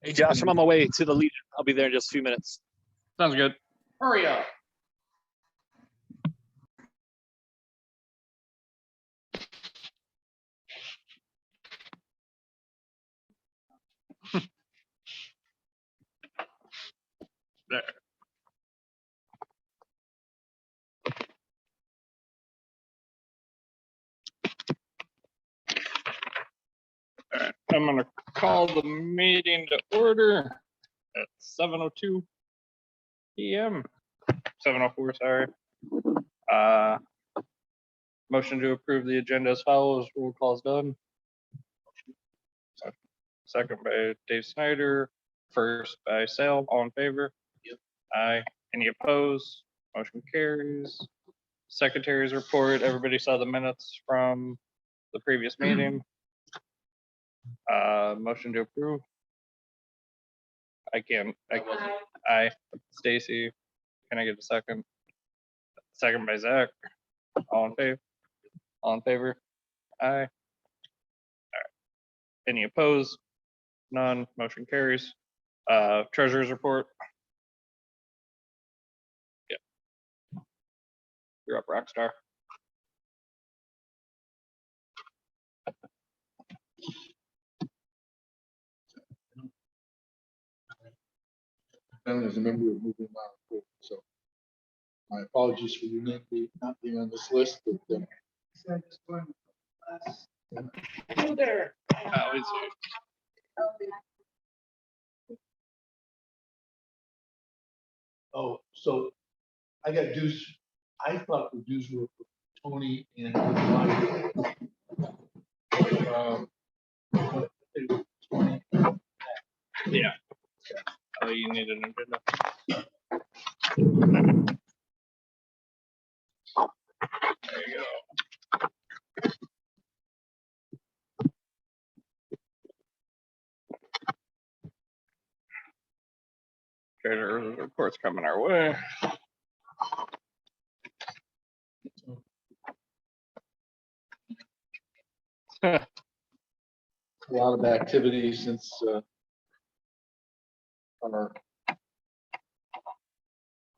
Hey, Josh, I'm on my way to the Legion. I'll be there in just a few minutes. Sounds good. Hurry up. There. All right, I'm gonna call the meeting to order at 7:02 p.m. 7:04, sorry. Motion to approve the agenda as follows. Roll call is done. Second by Dave Snyder. First by Sal. All in favor? Yep. Aye. Any opposed? Motion carries. Secretary's report. Everybody saw the minutes from the previous meeting. Motion to approve. Aye. Stacy, can I get a second? Second by Zach. All in favor? All in favor? Aye. All right. Any opposed? None. Motion carries. Treasurer's report. Yeah. You're up, Rockstar. Known as a member of Moving Milan, so my apologies for your name not being on this list, but Hello there. Oh, he's here. oh, so I got dues. I thought the dues were for Tony and but they were 20. Yeah. Oh, you need an agenda. There you go. Treasurer's report's coming our way. A lot of activity since our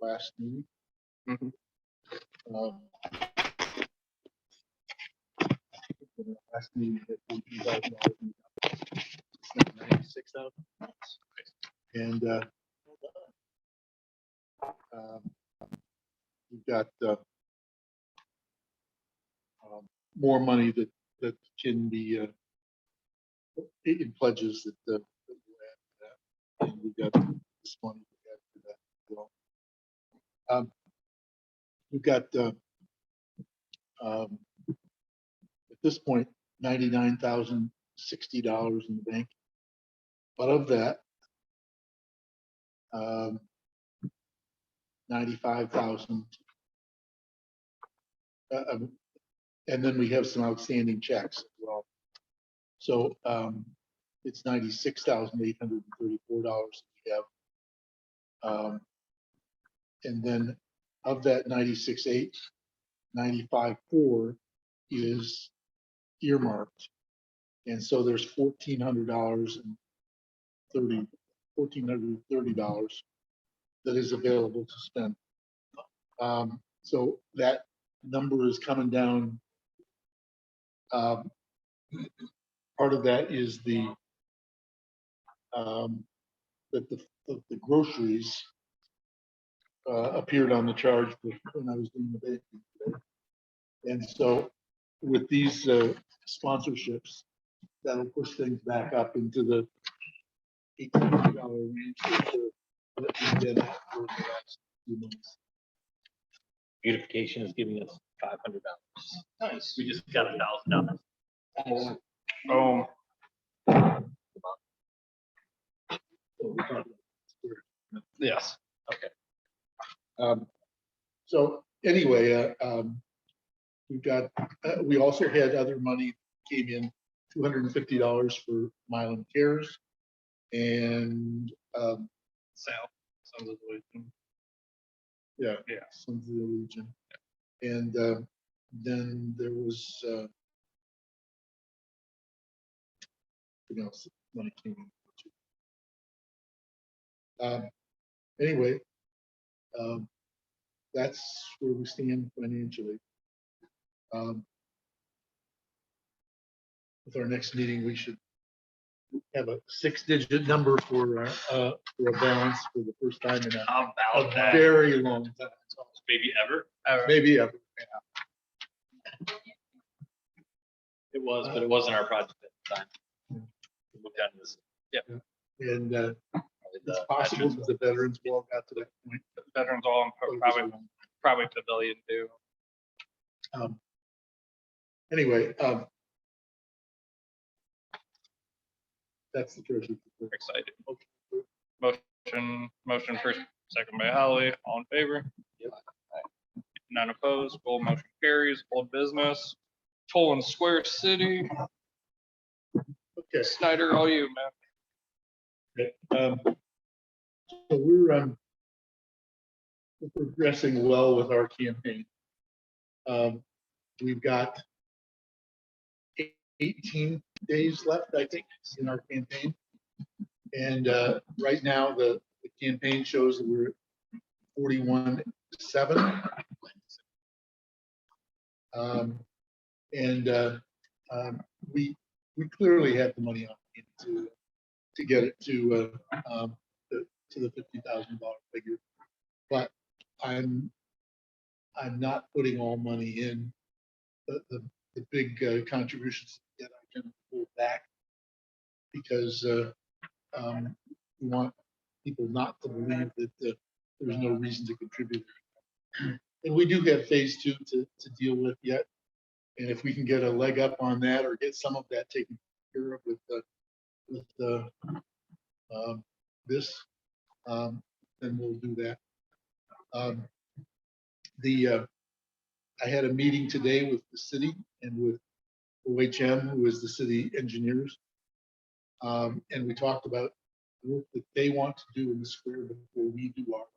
last meeting. Mhm. Last meeting hit $14,000. 96,000. And we've got more money that can be in pledges that we'll add to that. And we've got this money to add to that as well. We've got at this point $99,060 in the bank, but of that 95,000 and then we have some outstanding checks as well. So it's $96,834 we have. And then of that 96,800, 95,400 is earmarked. And so there's $1,430 that is available to spend. So that number is coming down. Part of that is that the groceries appeared on the charge when I was doing the baking today. And so with these sponsorships, that'll push things back up into the $1,800 range that we've been at for the last few months. Beautification is giving us $500. Nice. We just got $1,000. Boom. Yes. Okay. So anyway, we've got. We also had other money came in, $250 for Milan Cares, and Sal. Sons of the Legion. yeah, Yeah. Sons of the Legion, and then there was something else money came in. Anyway, that's where we stand financially. With our next meeting, we should have a 6-digit number for a balance for the first time in How a about that? very long time. Maybe ever? Maybe ever. It was, but it wasn't our project at the time. We moved on to this. And probably it's the possible veterans. that the veterans all got to that point. Veterans all, and probably pavilion too. Anyway, that's the treasury. Excited. Motion first, second by Holly. All in favor? None opposed. Full motion carries. Old business. Toll and Square City. Okay. Snyder, all you, man. So we're progressing well with our campaign. We've got 18 days left, I think, in our campaign. And right now, the campaign shows that we're at 41.7. We clearly had the money on hand to get it to the $50,000 figure, but I'm not putting all money in. The big contributions that I can pull back because we want people not to believe that there's no reason to contribute. And we do have phase 2 to deal with yet. And if we can get a leg up on that or get some of that taken care of with this, then we'll do that. I had a meeting today with the city and with OHM, who is the city engineers. And we talked about the work that they want to do in the square before we do our work.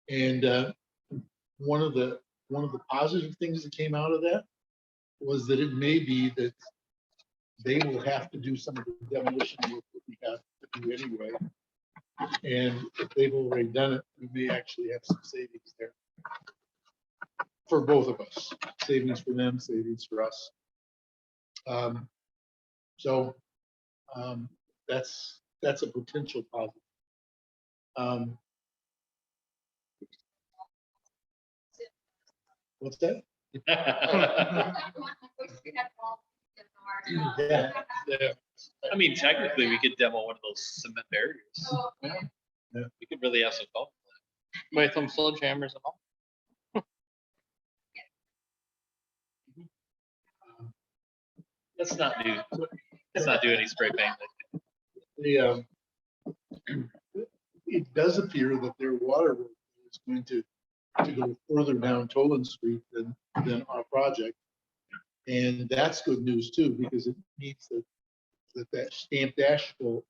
And one of the positive things that came out of that was that it may be that they will have to do some of the demolition work that we have to do anyway. And if they've already done it, we may actually have some savings there for both of us. Savings for them, savings for us. So that's a potential positive. What's that? Yeah. I mean, technically, we could demo one of those cement barriers. Yeah. We could really have some fun. With some sledgehammers and all. Let's not do any spray paint. It does appear that their water work is going to go further down Toland Street than our project. And that's good news too, because it means that stamped asphalt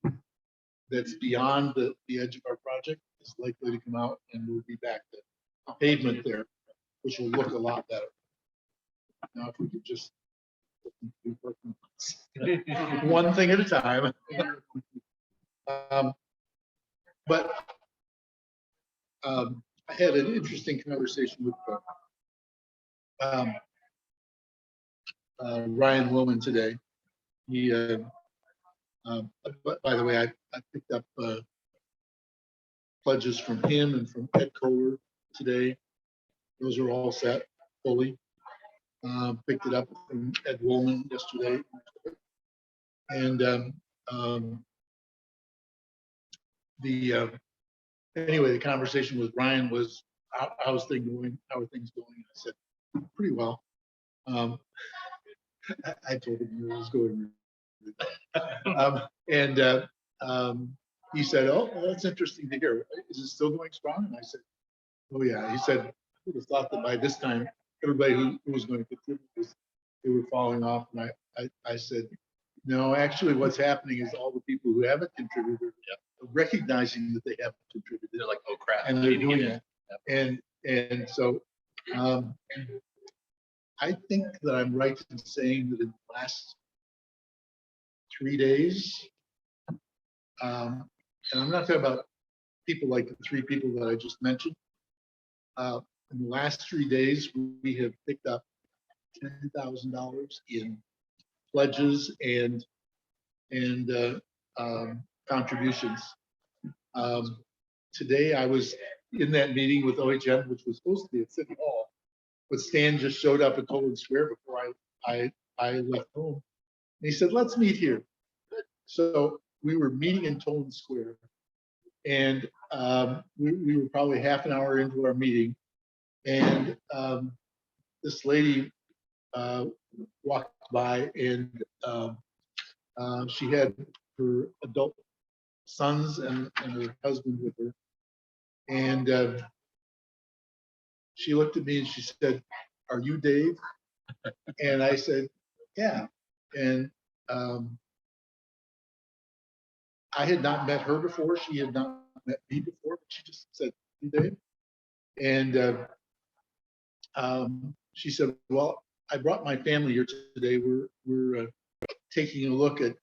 that's beyond the edge of our project is likely to come out, and we'll be back to pavement there, which will look a lot better. Now, if we could just one thing at a time. But I had an interesting conversation with Ryan Wilman today. He, by the way, I picked up pledges from him and from Ed Kohler today. Those are all set fully. Picked it up from Ed Woolman yesterday. And anyway, the conversation with Ryan was, how's things going? How are things going? I said, pretty well. I told him it was going really well. He said, oh, well, that's interesting to hear. Is it still going strong? And I said, oh yeah. He said, I would have thought that by this time, everybody who was going to contribute they were falling off. And I said, no, actually what's happening is all the people who haven't contributed are recognizing that they haven't contributed. They're like, oh crap. And they're doing it. And so I think that I'm right in saying that in the last 3 days, and I'm not talking about people like the three people that I just mentioned. In the last 3 days, we have picked up $10,000 in pledges and contributions. Today, I was in that meeting with OHM, which was supposed to be at City Hall, but Stan just showed up at Toland Square before I left home. And he said, let's meet here. So we were meeting in Toland Square, and we were probably half an hour into our meeting, and this lady walked by, and she had her adult sons and her husband with her. And she looked at me and she said, "Are you Dave?" And I said, "Yeah." And I had not met her before. She had not met me before, but she just said, "You Dave?" And she said, "Well, I brought my family here today. We're taking a look at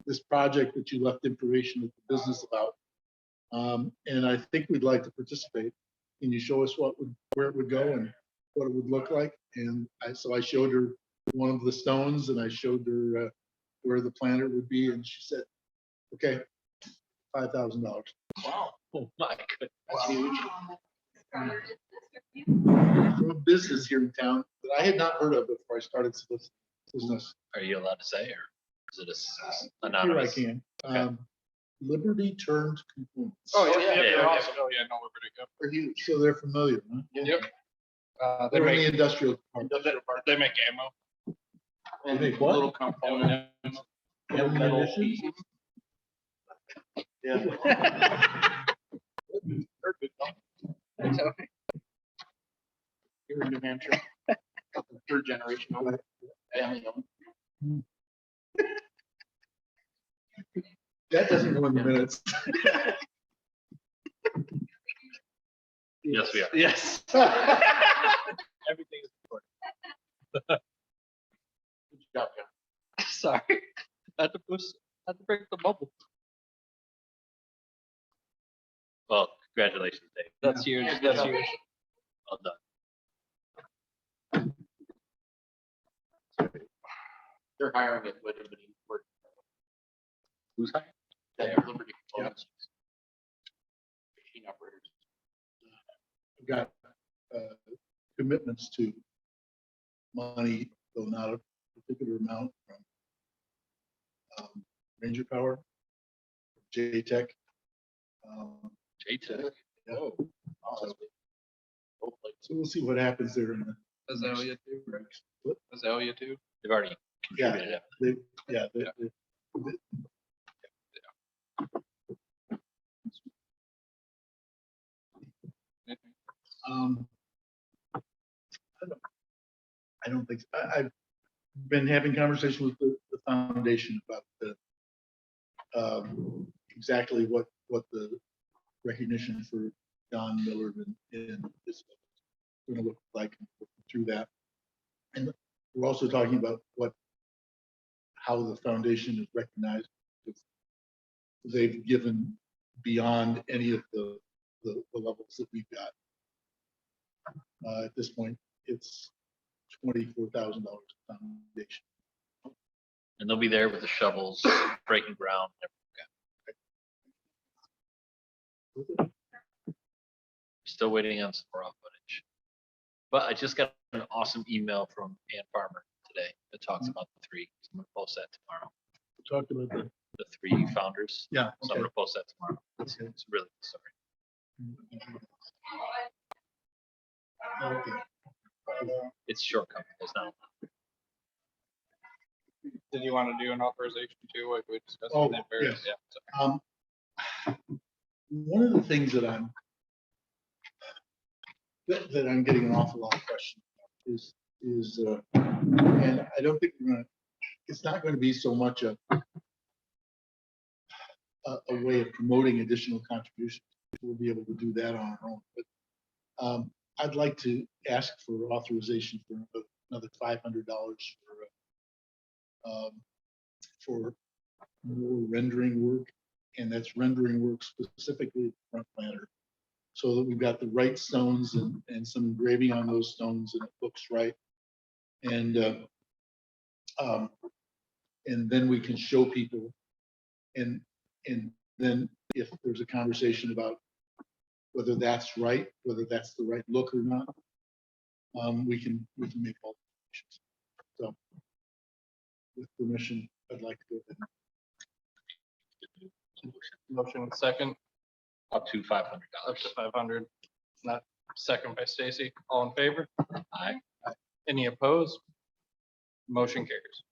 this project that you left information at the business about. And I think we'd like to participate. Can you show us where it would go and what it would look like?" And so I showed her one of the stones, and I showed her where the planter would be, and she said, "Okay, $5,000." Wow. Oh my goodness. From a business here in town that I had not heard of before I started this business. Are you allowed to say, or is it Here I anonymous? can. Okay. Liberty Turned Components. Oh, yeah, yeah, they're yeah. awesome. Oh, yeah, no, Liberty, yep. Are you, so they're familiar, huh? Yep. They They're in the make, industrial department. they make ammo. They make what? Little component. Ammunition? Yeah. Here in New Hampshire. Third generation. That doesn't go in the minutes. Yes, we are. Yes. Everything is recorded. Good job, John. Sorry. Had to break the bubble. Well, congratulations, Dave. That's huge. That's huge. Well done. They're hiring at Liberty. Who's hiring? They are Liberty Components. Machine operators. I've got commitments to money, though not a particular amount, from Ranger Power, J-Tech. J-Tech. Yeah. Oh, So we'll see what happens there in the Azalea too. What? Azalea too. They've already Yeah. contributed. I don't think, I've been having conversations with the foundation about exactly what the recognition for Don Miller and this going to look like through that. And we're also talking about how the foundation is recognized. They've given beyond any of the levels that we've got. At this point, it's $24,000 foundation. And they'll be there with the shovels, breaking ground. Still waiting on some raw footage. But I just got an awesome email from Ann Farmer today that talks about the three. So I'm gonna post that tomorrow. We talked about The three founders. Yeah. So I'm gonna post that tomorrow. It's a really good story. Okay. It's shortcoming. There's not. Did you want to do an authorization too, like we discussed? Oh, with the various- yes. Yeah. One of the things that I'm getting an awful lot of questions about is and I don't think it's not going to be so much a way of promoting additional contributions. We'll be able to do that on our own. But I'd like to ask for authorization for another $500 for more rendering work and that's rendering work specifically front planter. So that we've got the right stones and some engraving on those stones and it looks right. And then we can show people and then if there's a conversation about whether that's right, whether that's the right look or not, we can make alterations. So with permission, I'd like to go ahead. Motion second, Up to $500. up to 500. Not second by Stacy. All in favor? Aye. Any opposed? Motion carries.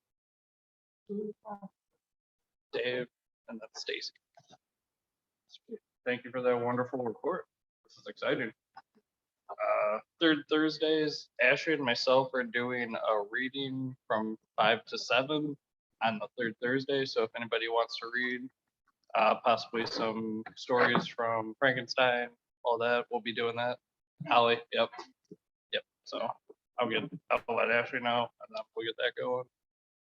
Dave and then Stacy. Thank you for that wonderful report. This is exciting. Third Thursdays, Ashley and myself are doing a reading from 5 to 7 on the third Thursday. So if anybody wants to read, possibly some stories from Frankenstein, all that, we'll be doing that. Holly, yep. So I'll let Ashley know and then we'll get that going.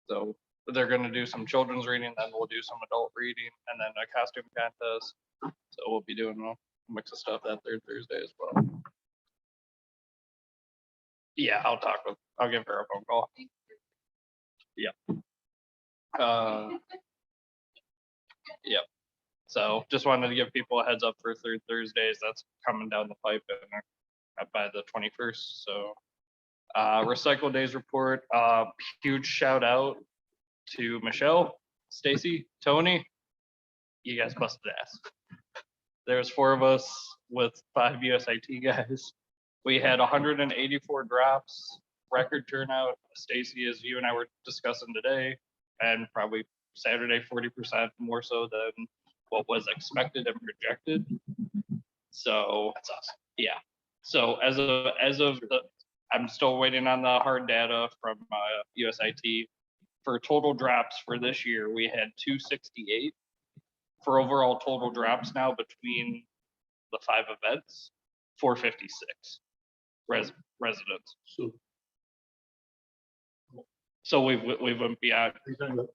So they're gonna do some children's reading, then we'll do some adult reading and then a costume contest. So we'll be doing a mix of stuff that third Thursday as well. Yeah, I'll give her a phone call. Yeah. Yep. So just wanted to give people a heads up for third Thursdays. That's coming down the pipe and by the 21st. So recycle days report, huge shout out to Michelle, Stacy, Tony. You guys busted ass. There's 4 of us with 5 USIT guys. We had 184 drops, record turnout. Stacy, as you and I were discussing today, and probably Saturday 40% more so than what was expected and projected. So That's awesome. yeah. So as of the, I'm still waiting on the hard data from USIT. For total drops for this year, we had 268. For overall total drops now between the 5 events, 456 residents. So we went beyond. Are you talking about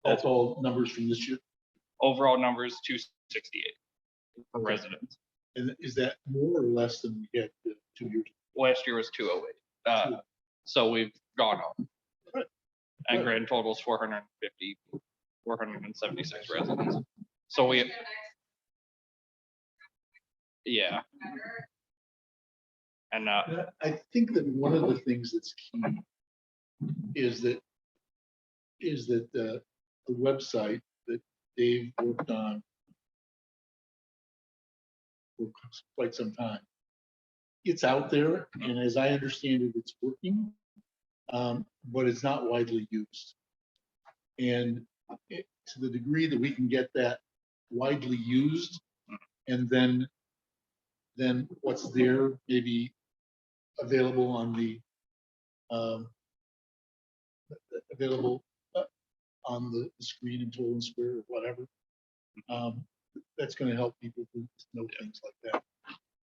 that's all numbers from this year? Overall numbers 268 for residents. And is that more or less than we had 2 years? Last year was 208. So we've gone up. Good. And Good. grand total is 450, 476 residents. So yeah. And I think that one of the things that's key is that the website that Dave worked on for quite some time. It's out there, and as I understand it, it's working, but it's not widely used. And to the degree that we can get that widely used, and then what's there maybe available on the on the screen in Toll and Square or whatever. That's going to help people to know things like that.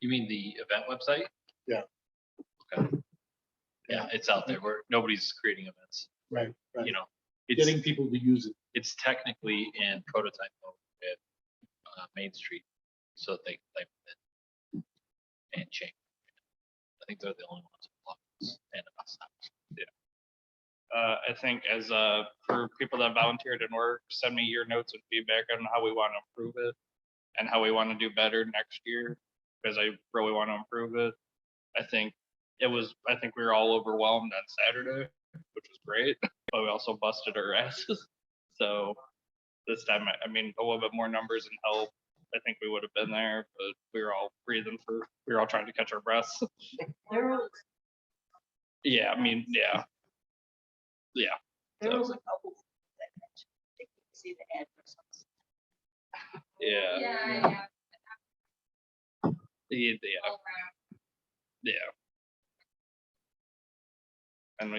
You mean the event website? Yeah. Okay. Yeah, it's out there where nobody's creating events. Right. You know, Getting people to use it. it's technically in prototype mode at Main Street, so that they can type it in and change. I think they're the only ones who block this and us. I think as for people that volunteered and work, send me your notes and feedback on how we want to improve it and how we want to do better next year, because I really want to improve it. I think we were all overwhelmed on Saturday, which was great, but we also busted our asses. So this time, I mean, a little bit more numbers and help, I think we would have been there, but we were all we were all trying to catch our breaths. Yeah, I mean, yeah. Yeah. There was a couple that mentioned they could see the address. Yeah. Yeah. Yeah. And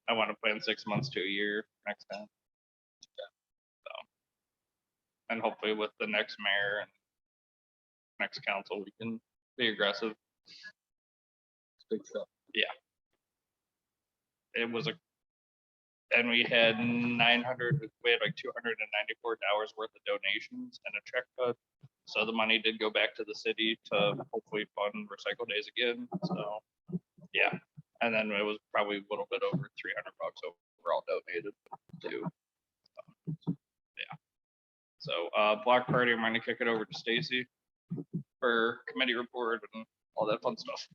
I want to plan 6 months to a year next time. So, and hopefully with the next mayor and next council, we can be aggressive. Big stuff. It was And we had 900, we had like $294 worth of donations and a check cut. So the money did go back to the city to hopefully fund recycle days again. So, yeah. And then it was probably a little bit over $300 overall donated to. Yeah. So block party, I'm going to kick it over to Stacy for committee report and all that fun stuff.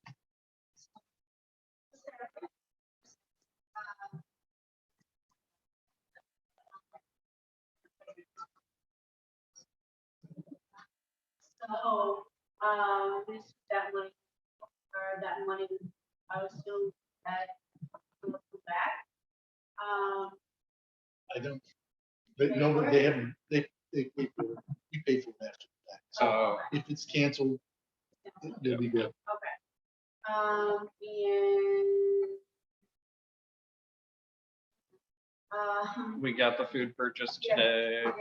So, this, that money, or that money, I was still at, back. I don't, but no, but they haven't, they pay for it. We pay for it after that. So if it's canceled, they'll be good. Okay. We got the food purchase Yeah, today. yeah,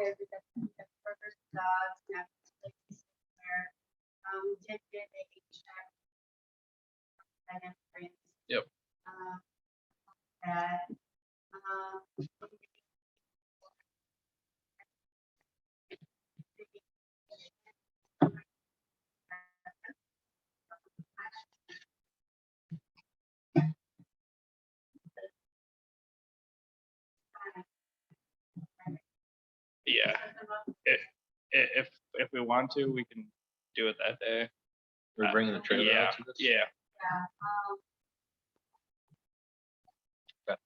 we got burgers, dogs, snacks, there. We did get a check. I got friends. Yep. That, Yeah. If we want to, we can do it that day. We're bringing the trailer Yeah, out to this? yeah. yeah, Okay.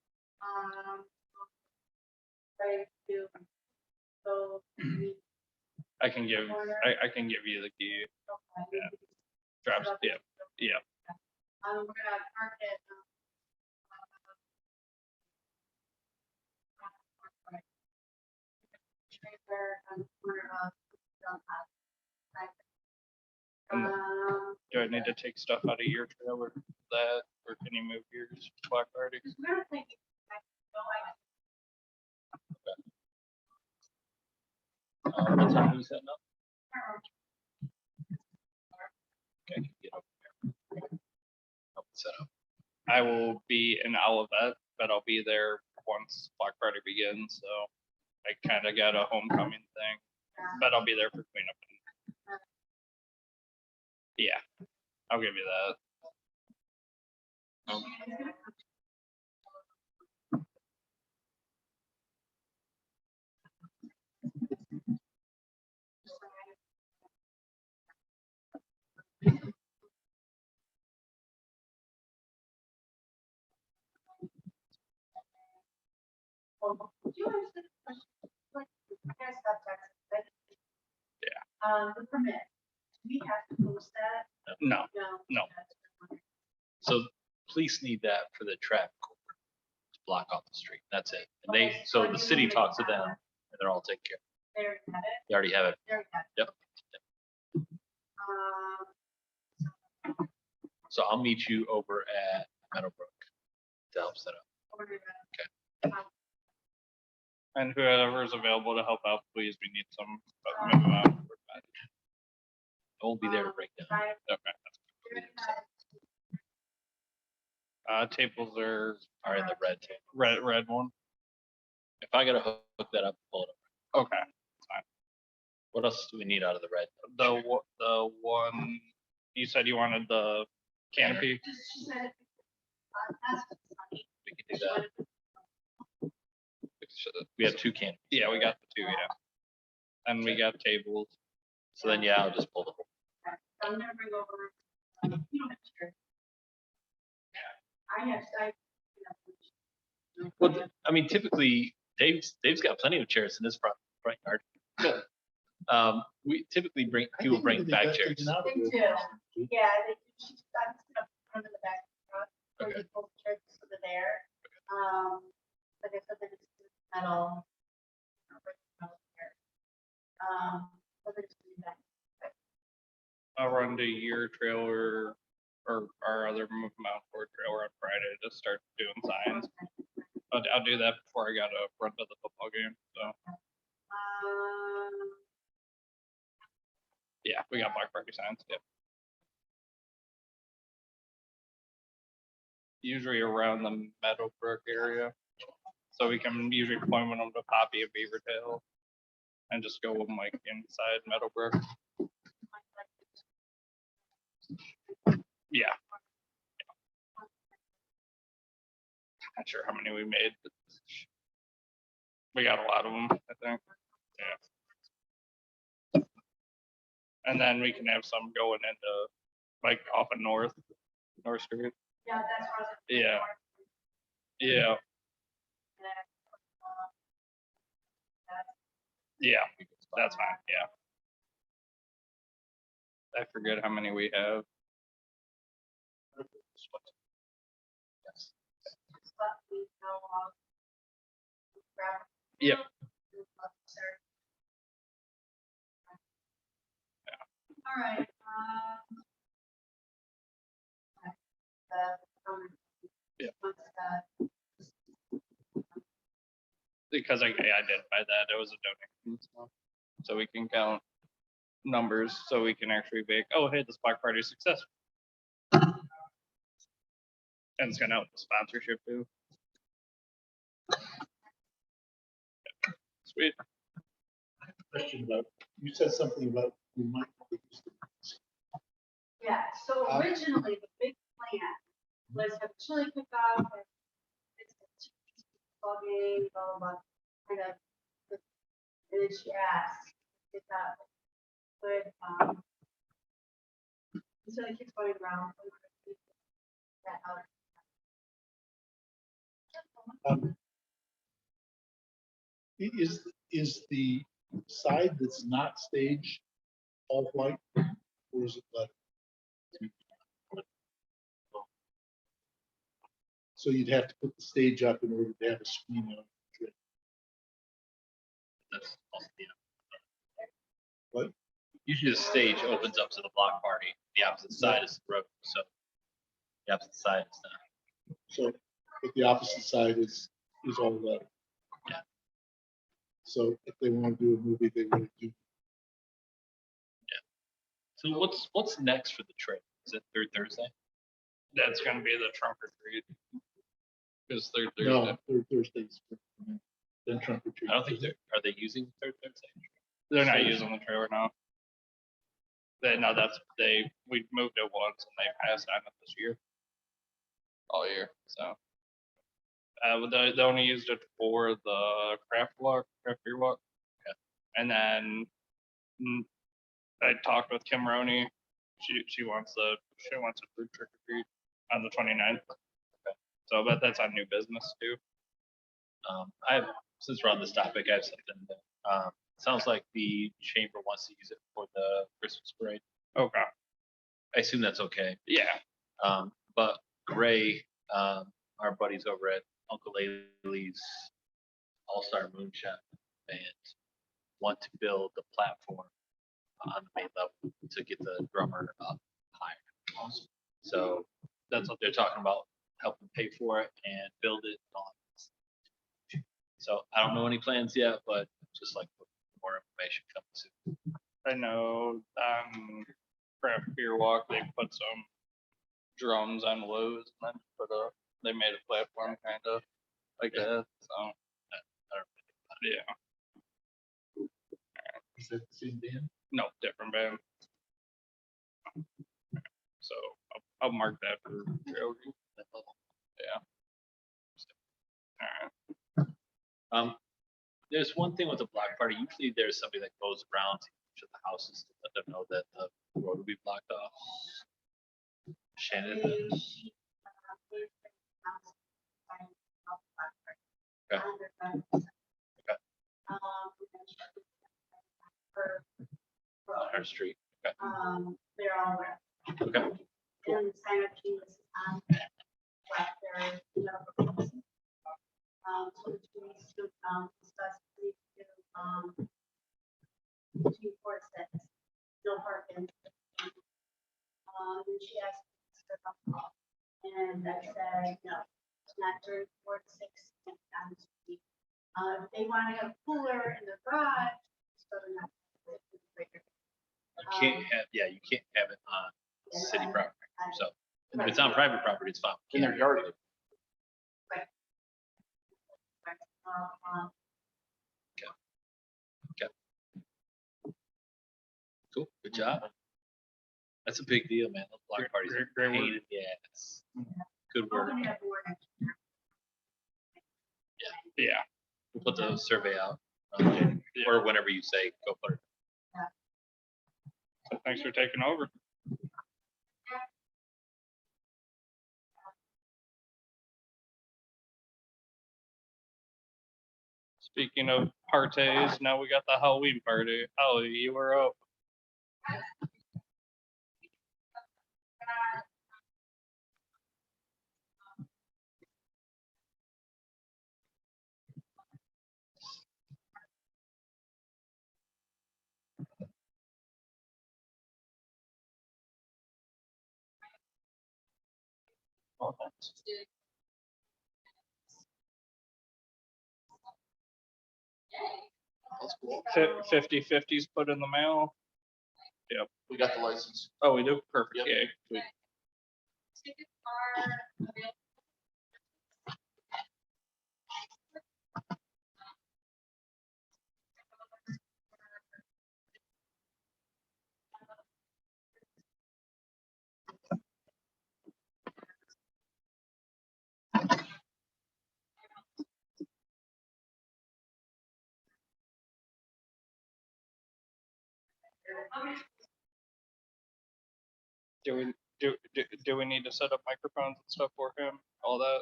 Ready to go. I can give you the key. Yeah. Drops, yeah, yeah. We're gonna park it. Trailer on the corner of. Do I need to take stuff out of your trailer for that, or can you move yours, block party? We're gonna take it back. What time are we setting up? Okay, I can get over there. Help set up. I will be in Olivet, but I'll be there once block party begins, so I kind of got a homecoming thing, but I'll be there for cleanup. Yeah, I'll give you that. The permit, we have to post that? No, No. No. So police need that for the traffic order to block off the street. That's it. And they, so the city talks to them and they're all taken care of. There, you have it, They already have it. there, you have it. Yep. So I'll meet you over at Meadowbrook to help set up. Order that. and whoever is available to help out, please, we need some. Move them out. I won't be there to break down. Right, Okay. you're gonna- Tables are Are in the red table. red one. If I gotta hook that up, pull it up. Okay. What else do we need out of the red? The one, you said you wanted the canopy? She said, ask Sunny. We can do that. We have two cans. Yeah, we got the two, yeah. And we got tables. So then, yeah, I'll just pull the. I'm gonna bring over. You don't have to share. Well, I mean, typically Dave's got plenty of chairs in his front yard. We typically people bring back chairs. They do. Yeah, they, she's, I'm just gonna put them in the back. Okay. They both chairs so they're there. Like I said, they're just metal. But they're just in the back. I'll run to your trailer or our other mount board trailer on Friday to start doing signs. I'll do that before I gotta run to the football game. So yeah, we got Black Party signs. Yep. Usually around the Meadowbrook area. So we can usually point them to Poppy and Beavertail and just go with them like inside Meadowbrook. Yeah. Not sure how many we made, but we got a lot of them, I think. Yeah. And then we can have some going into like off of North Street. Yeah, that's what I was. Yeah. Yeah. Yeah. That's fine. Yeah. I forget how many we have. Yep. All right. Yeah. Because I identified that it was a donation, so we can count numbers, so we can actually make, oh, hey, this block party is successful. And it's gonna help the sponsorship too. Sweet. Question about, you said something about you might want to use the. Yeah, so originally the big plan was have chili cook-off and it's a ball game, blah, blah, blah, kind of. And then she asked if that would, so it keeps going around. That out. Is the side that's not stage all white, or is it letter? So you'd have to put the stage up in order to have a screen on it. That's also, What? usually the stage opens up to the block party. The opposite side is the road, so the opposite side is not. So, but the opposite side is all letter. Yeah. So if they want to do a movie, they really do. So what's next for the trip? Is it third Thursday? That's gonna be the trunk or treat. Because third Thursday. No, third Thursdays. Then trunk or treat. I don't think are they using third Thursday? They're not using the trailer now. We moved it once and they passed on it this year. All year, so. They only used it for the craft beer walk. Okay. And then I talked with Kim Roney. She wants a food trick or treat on the 29th. Okay. So, but that's on new business too. Since we're on this topic, I have something that sounds like the chamber wants to use it for the Christmas parade. Okay. I assume that's okay. Yeah. But Gray, our buddies over at Uncle Ailey's All-Star Moonshine Band, want to build the platform on the main level to get the drummer up higher. So that's what they're talking about, helping pay for it and build it. And all. So I don't know any plans yet, but just like more information coming soon. I know craft beer walk, they put some drums on lows and then they made a platform kind of like that. So I don't really yeah. Is that the same band? No, different band. So I'll mark that for trail review. Yeah. All right. There's one thing with the block party. Usually there's somebody that goes around to each of the houses to let them know that the road will be blocked off. Shannon. Okay. On our street. Okay. They're all red. Okay. And sign up sheet is on blackberry, so which needs to, discuss, needs to, 246, no parking. And she asked, and I said, no, it's not during 4 to 6. If they want to have a cooler in the garage, so they're not. You can't have, you can't have it on city property. So if it's on private property, it's fine. In their yard. Cool, good job. That's a big deal, man. Those block parties are great work. pain in the ass. Good work. Hoping that board next year. Yeah. We'll put the survey out, or whenever you say, go put it. So thanks for taking over. Speaking of parties, now we got the Halloween party. Holly, you were up. That's cool. 50/50s put in the mail. We got the license. Oh, we do? Perfect. Yep. Yeah. Sweet. Tickets are available. Do we need to set up microphones and stuff for him? All that?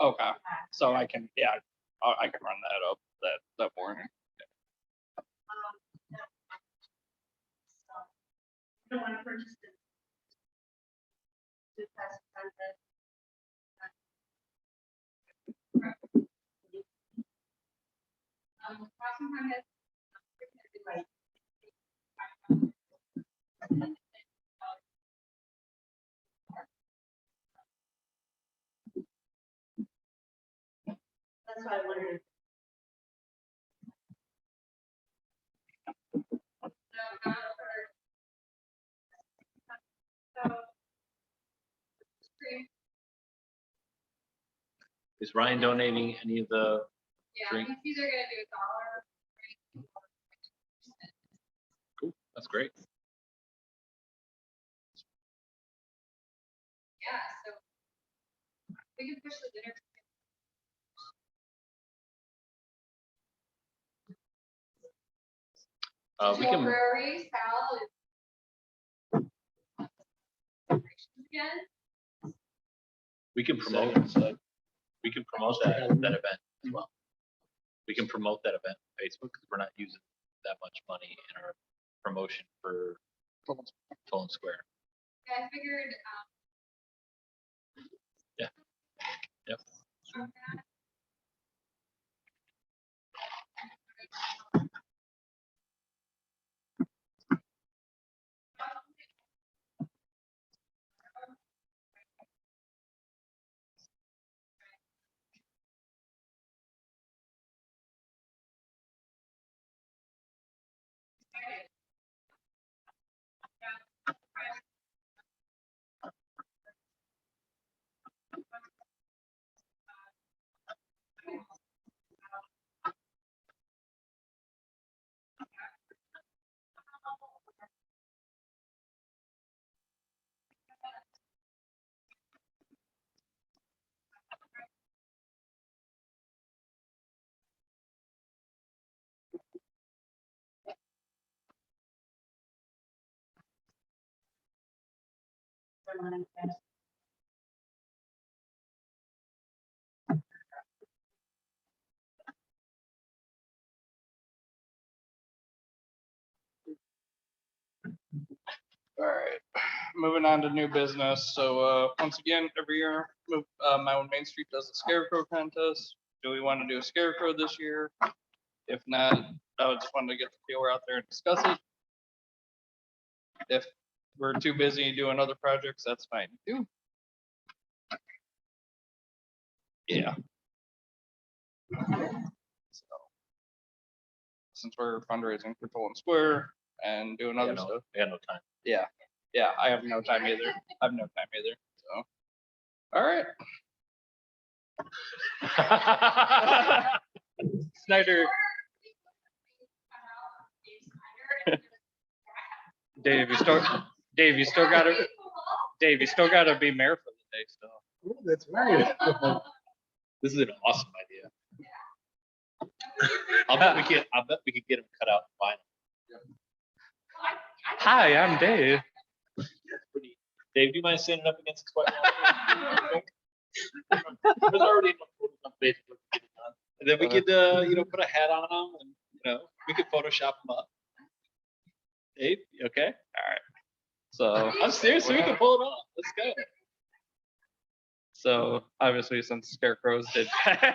Okay. So I can, yeah, I can run that up that morning. Don't want to purchase it. Just pass it. Crossing my head. That's why I wondered. Is Ryan donating any of the Yeah, drink? he's either gonna do $1. Cool, that's great. Yeah, so we can push the dinner. We can, Prairie, Sal is. Again. we can promote, we can promote that event as well. We can promote that event on Facebook because we're not using that much money in our promotion for Toland Square. Yeah, I figured, Yep. All right, moving on to new business. So once again, every year, Milan Main Street does a scarecrow contest. Do we want to do a scarecrow this year? If not, I just wanted to get the feeler out there and discuss it. If we're too busy doing other projects, that's fine too. Yeah. So, since we're fundraising for Toland Square and doing other stuff. I got no time. Yeah, I have no time either. I have no time either. So, all right. Snyder, Dave, you still gotta be mayor for the day still. Oh, that's right. This is an awesome idea. I bet we could get them cut out in vinyl. Hi, I'm Dave. Pretty. Dave, do you mind standing up against this white wall? There's already enough photos on Facebook to get it done. And then we could, put a hat on them, and we could Photoshop them up. Dave, you okay? All right. So I'm serious. We can pull it off. Let's go. So obviously, since scarecrows did pass,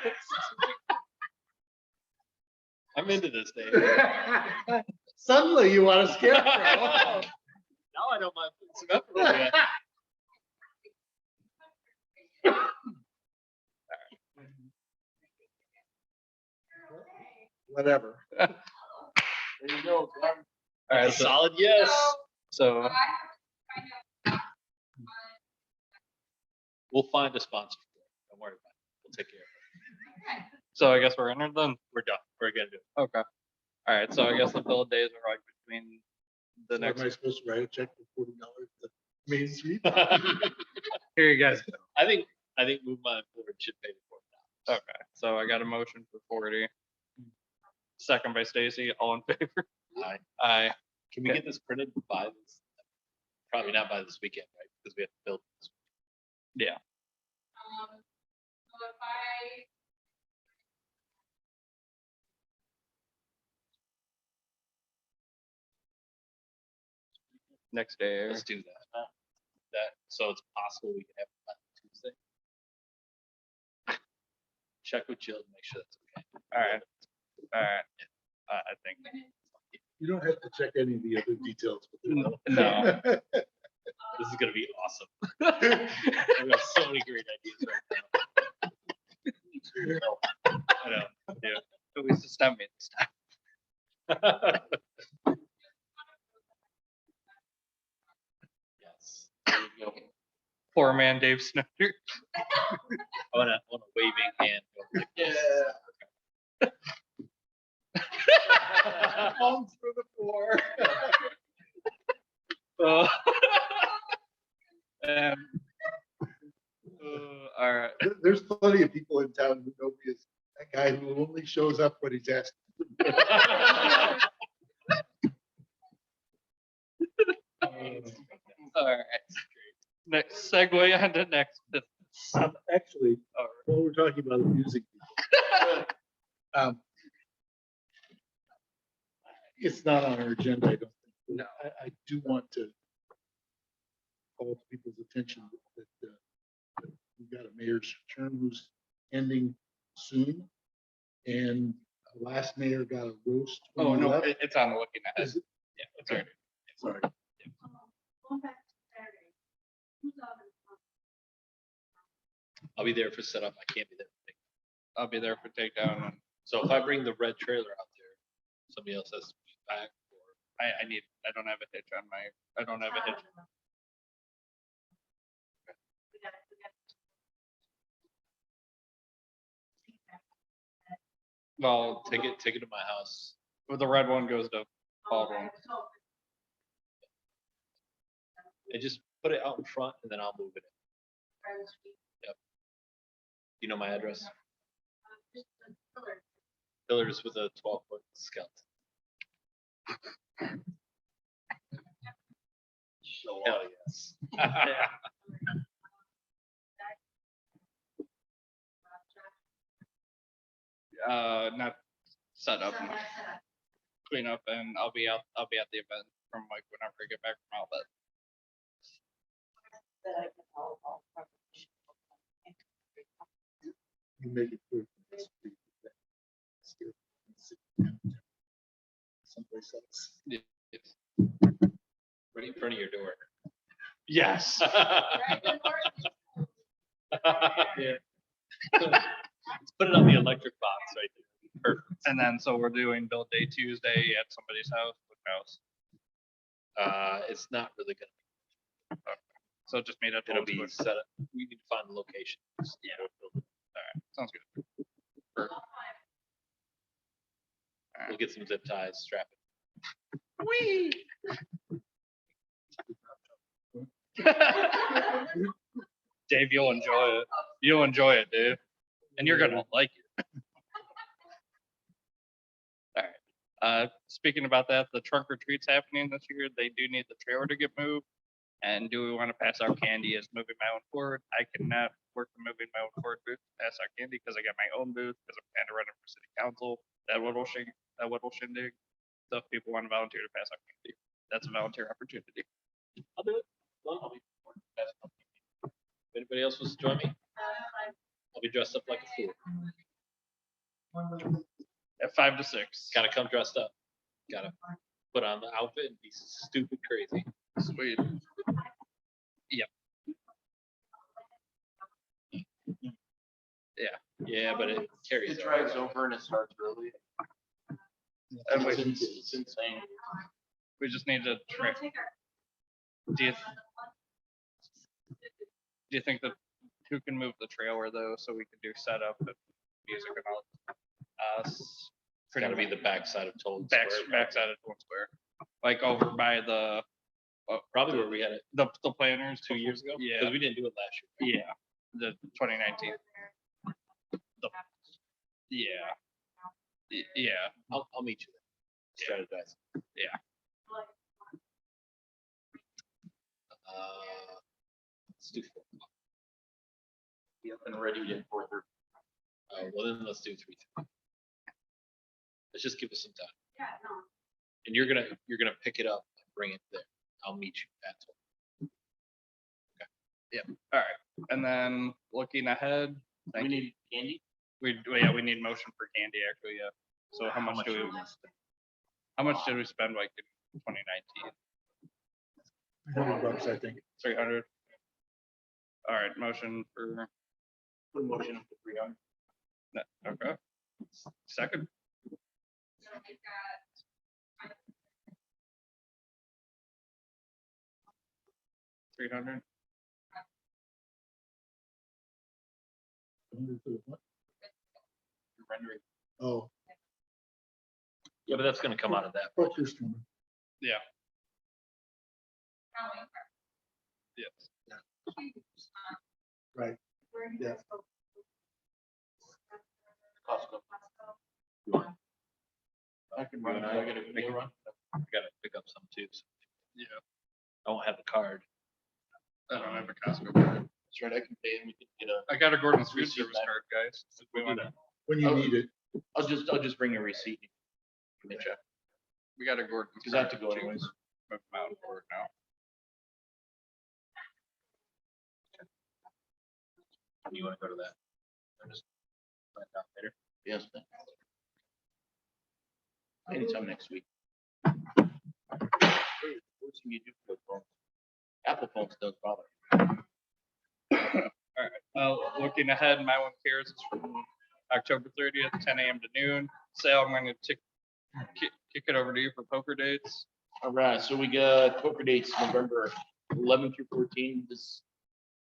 I'm into this, Dave. Suddenly you want to scare Now I don't mind putting some effort into it. Whatever. There you go. all That's right. a solid yes. So We'll find a sponsor for it. Don't worry about it. We'll take care of it. I guess we're entered then. We're done. We're gonna do it. Okay. All right. So I guess the build days are like between the So next. am I supposed to write a check for $40 to Main Street? Here you guys go. I think Move My Board should pay for it now. Okay. So I got a motion for 40. Second by Stacy. All in favor? Aye. Aye. Can we get this printed by this? Probably not by this weekend, right? Because we have to build this. Yeah. So if I. Next day. Let's do that. So it's possible we can have it by Tuesday. Check with Jill to make sure that's okay. All right. All right. I think. You don't have to check any of the other details. But they're not. No. This is gonna be awesome. I've got so many great ideas right now. I know. Yeah. At least it's not me this time. Yes. There you go. Poor man, Dave Snyder. I want a waving hand. Go like this. Falling through the floor. And, all right. There's plenty of people in town who know me as that guy who only shows up when he's asked. All right. Next segue on to next business. Actually, All while we're talking about amusing people, it's not on our agenda, I don't think. but No. I do want to call people's attention that we've got a mayor's term who's ending soon. And last mayor got a roast. when Oh he no, left. it's on the looking ahead. Is it? Yeah, it's already. Sorry. Going back to Saturday. Who's on the- I'll be there for setup. I can't be there. for takedown. I'll be there for takedown. And So if I bring the red trailer out there, somebody else has to be back. Or I don't have a hitch on my. I don't have a hitch. We got. Well, take it to my house. the red one goes to Baldwin. So, And just put it out in front, and then I'll move it. Friday Street, You know my address. just the pillar. Pillars with a 12-foot skeleton. Hell yes. Not set up So and that's set up. clean up, and I'll be at the event from like whenever I get back from outlet. That I can all You make it clear. from this street that it's here. Someplace else. Yes. Right in front of your door. Yes. Right, the door- Yeah. Let's put it on the electric box right there. Perfect. And then so we're doing build day Tuesday at somebody's house. Which house? It's not really gonna. So just meet at It'll Tom's be Wood. set up. We need to find the location. Yeah. Sounds good. We'll get some zip ties, strap it. Dave, you'll enjoy it. You'll enjoy it, Dave. And you're gonna like it. All right. Speaking about that, the trunk or treat's happening this year. They do need the trailer to get moved. And do we want to pass out candy as moving my own forward? I cannot work the moving my own forward booth to pass out candy because I got my own booth because I'm kind of running for city council. That little shindig. So if people want to volunteer to pass out candy, that's a volunteer opportunity. I'll do it. I'll be passing out candy. If anybody else wants to join me, I'll be dressed up like a fool. At 5 to 6. Gotta come dressed up. Gotta put on the outfit and be stupid crazy. Sweet. Yeah, but it carries. It drives over and it starts early. And we, It's insane. we just need to We'll track. take our- Do you think that who can move the trailer though, so we can do setup and music and all? It's gotta be the backside of Toll Square. Backside of Toll Square, like over by the Probably where we had it the planners 2 years ago. Yeah, Because we didn't do it last year. yeah, the 2019. Yeah, yeah. I'll meet you there. Strategize. Yeah. Let's do 4 o'clock. Yep, and ready in 4:30. Well then let's do 3:30. Let's just give us some time. Yeah, no. And you're gonna pick it up and bring it there. I'll meet you at Toll. All right, and then looking ahead, We need candy. we need motion for candy actually. Yeah. So how much do we? are spend? How much did we spend like in 2019? $100, I think. 300. All right, motion for Put a motion up to 300. that. Okay. Second. So we've got. 300. Rendering. Oh, Yeah, but that's gonna come out of that. Booker's coming. Yeah. Yes. Right. Where do you Yeah. guys go? Costco. I can run. I gotta make a run. I gotta pick up some too. So Yeah. I won't have the card. I don't have a Costco card. That's right. I can pay and we can get a. I got a Gordon's food Receipt service back. card, guys. If we We'll do want that. When you Oh. need it. I'll just bring a receipt. Give me a check. We got a Gordon's. Because I have to card go too. anyways. Move them out for it now. You wanna go to that? Or just find out later. Yes. Anytime next week. Worst thing you do for phones. Apple phones don't bother. Looking ahead, my one cares is from October 30th, 10 a.m. to noon. Sal, I'm going to kick it over to you for poker dates. All right, so we got poker dates November 11 through 14. Does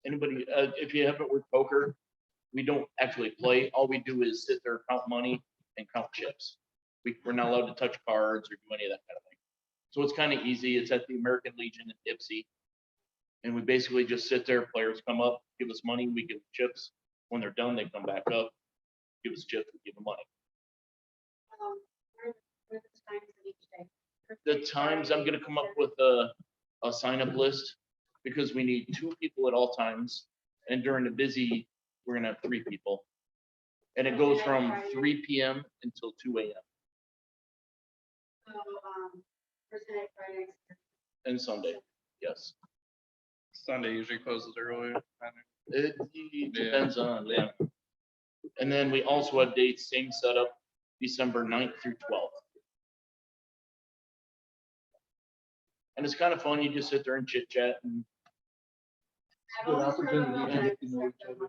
anybody, if you haven't worked poker, we don't actually play. All we do is sit there, count money and count chips. We're not allowed to touch cards or do any of that kind of thing. So it's kind of easy. It's at the American Legion in Dipsey. And we basically just sit there, players come up, give us money, we give them chips. When they're done, they come back up, give us chips, we give them money. Where are the times of each day? The times, I'm gonna come up with a sign-up list, because we need 2 people at all times, and during the busy, we're gonna have 3 people. And it goes from 3 PM until 2 AM, So, Thursday, Friday. and Sunday, yes. Sunday usually closes early. It depends on, yeah. And then we also have dates, same setup, December 9th through 12th. And it's kind of fun, you just sit there and chit chat, and Good opportunity to get to know each other.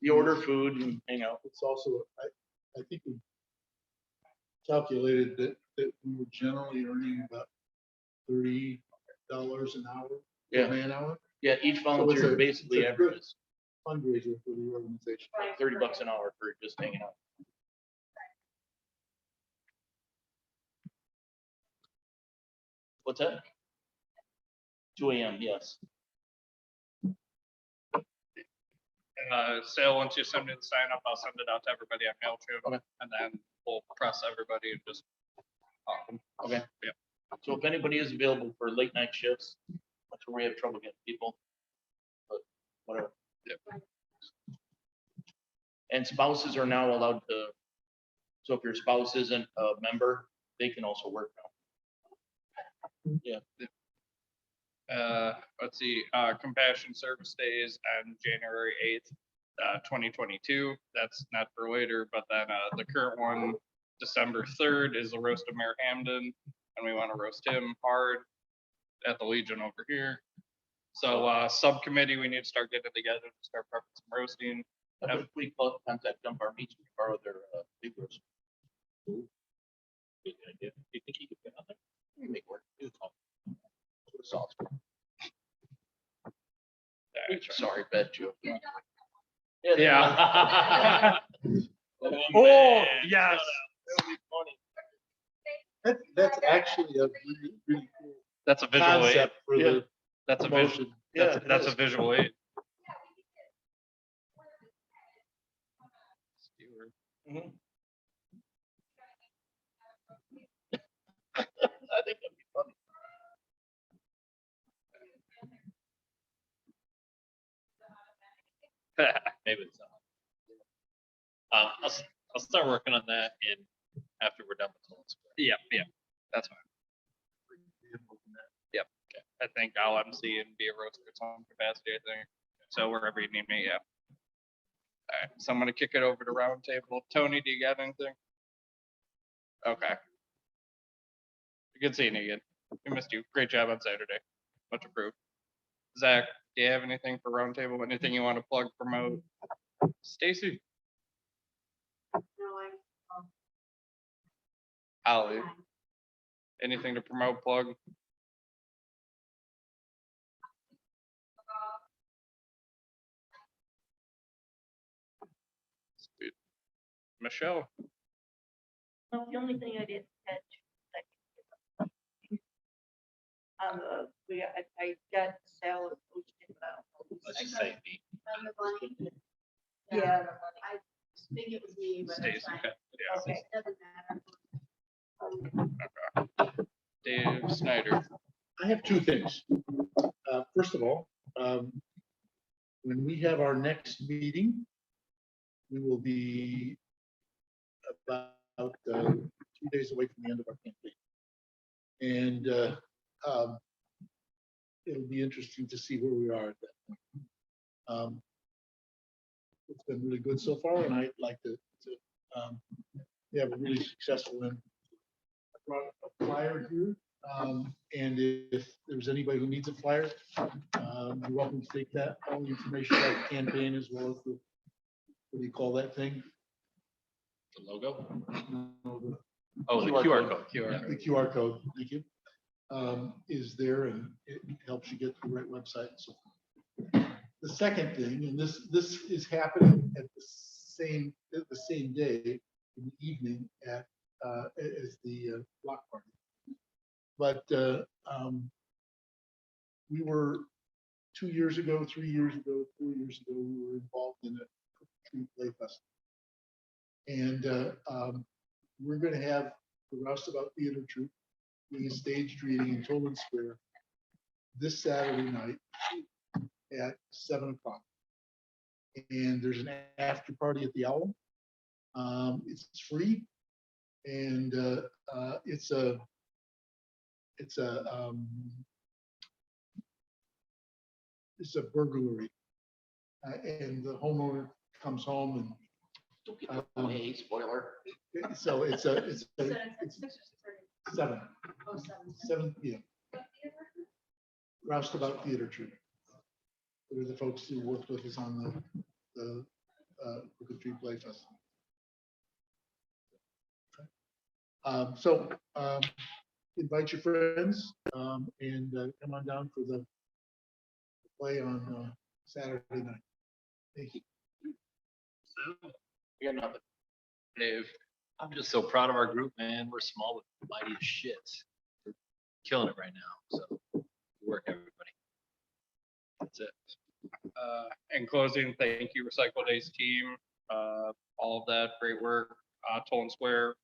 you order food and hang out. It's also, I think we calculated that we were generally earning about $30 an hour. Yeah. Man hour Yeah, each volunteer basically it's a good- averages fundraiser for the organization. like $30 an hour for just hanging out. What's that? 2 AM, yes. Sale, once you send me the sign up, I'll send it out to everybody on MailChimp. Okay. And then we'll press everybody and just. Okay. Yeah. So if anybody is available for late night shifts, that's where we have trouble getting people. But whatever. Yep. And spouses are now allowed to, so if your spouse isn't a member, they can also work now. Let's see, Compassion Service Days on January 8th, 2022. That's not for later, but then, the current one, December 3rd is the roast of Mayor Hamden, and we want to roast him hard at the Legion over here. So, subcommittee, we need to start getting together to start prepping some roasting. If we contact Dunbar Meats, we borrow their big roast. Good idea. Do you think he could get on there? We make work. Do talk. Sauce. Sorry, bad joke. Yeah. Oh, Oh, man. yes. That'll be funny. That's actually a really, really cool That's a visual aid. concept for Yeah. the That's a visual, promotion. that's a visual aid. Mhm. I think that'd be funny. Maybe it's not. I'll start working on that and after we're done with Cold Spring. Yeah, that's fine. Yep. I think I'll MC and be a roaster at some capacity, I think. So wherever you need me, yeah. All right, so I'm gonna kick it over to roundtable. Tony, do you got anything? Okay. Good seeing you again. We missed you. Great job on Saturday. Much approved. Zach, do you have anything for roundtable? Anything you want to plug, promote? Stacy? No, Holly? Anything to promote, plug? Sweet. Michelle? Well, the only thing I didn't catch. I got salad posted about. Let's just say me. on the blank. Yeah. I think it was me, but Stacy, it's fine. okay. Yeah. Okay. Doesn't matter. Dave Snyder. I have two things. First of all, when we have our next meeting, we will be about 2 days away from the end of our campaign. And it'll be interesting to see where we are at that point. It's been really good so far, and I'd like to have a really successful one. I brought a flyer here. And if there's anybody who needs a flyer, you're welcome to take that, all the information about the campaign as well as the, what do you call that thing? The logo? No, the- Oh, the QR QR code. code, QR The code. QR code, thank you, is there and it helps you get to the right website and so forth. The second thing, and this is happening at the same day in the evening as the block party. But we were 2 years ago, 3 years ago, 4 years ago, we were involved in a tree play festival. And we're going to have the Roustabout Theater Troupe doing a staged reading in Toland Square this Saturday night at 7 o'clock. And there's an after party at the Owl. It's free, and it's a burglary, and the homeowner comes home Don't give it away, spoiler. and so it's So it's at 6 or 6:30? 7, Oh, 7. 7 p.m. Roustabout Theater Troupe. They're the folks who worked with us on the Crooked Tree Play Festival. So invite your friends and come on down for the play on Saturday night. Thank you. We got nothing. Dave. I'm just so proud of our group, man. We're small but mighty as shit. killing it right now. So good work, everybody. That's it. In closing, thank you, Recycle Days team, all of that, great work, Toll Square,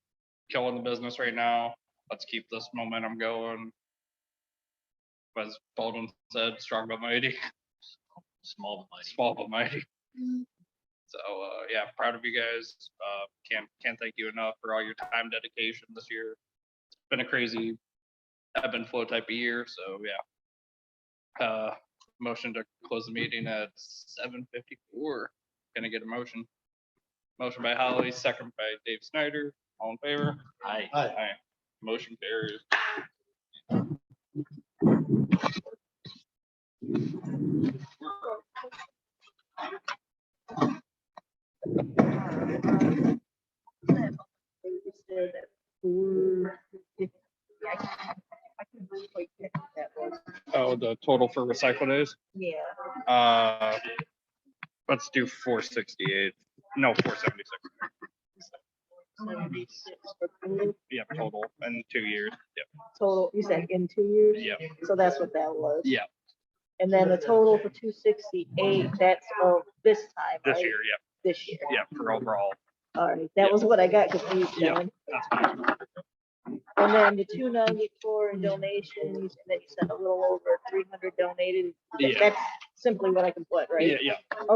killing the business right now. Let's keep this momentum going. As Baldwin said, strong but mighty, Small but mighty. small but mighty. So, yeah, proud of you guys. Can't thank you enough for all your time dedication this year. It's been a crazy ebb and flow type of year, so yeah. Motion to close the meeting at 7:54. Gonna get a motion. Motion by Holly, second by Dave Snyder. All in favor? Aye. Aye. Motion carries. Oh, the total for recycle days? Yeah. Let's do 468. No, 476. Yep, total in 2 years. Yep. Total, you said in 2 years? Yep. So that's what that was. Yeah, And then the total for 268, that's of this time, this right? year, yep, This year. yep, for overall. All right, that was what I got confused Yeah. on. That's fine. And then the 294 in donations, and then you said a little over 300 donated. Yeah. That's simply what I can put, right? Yeah, yeah.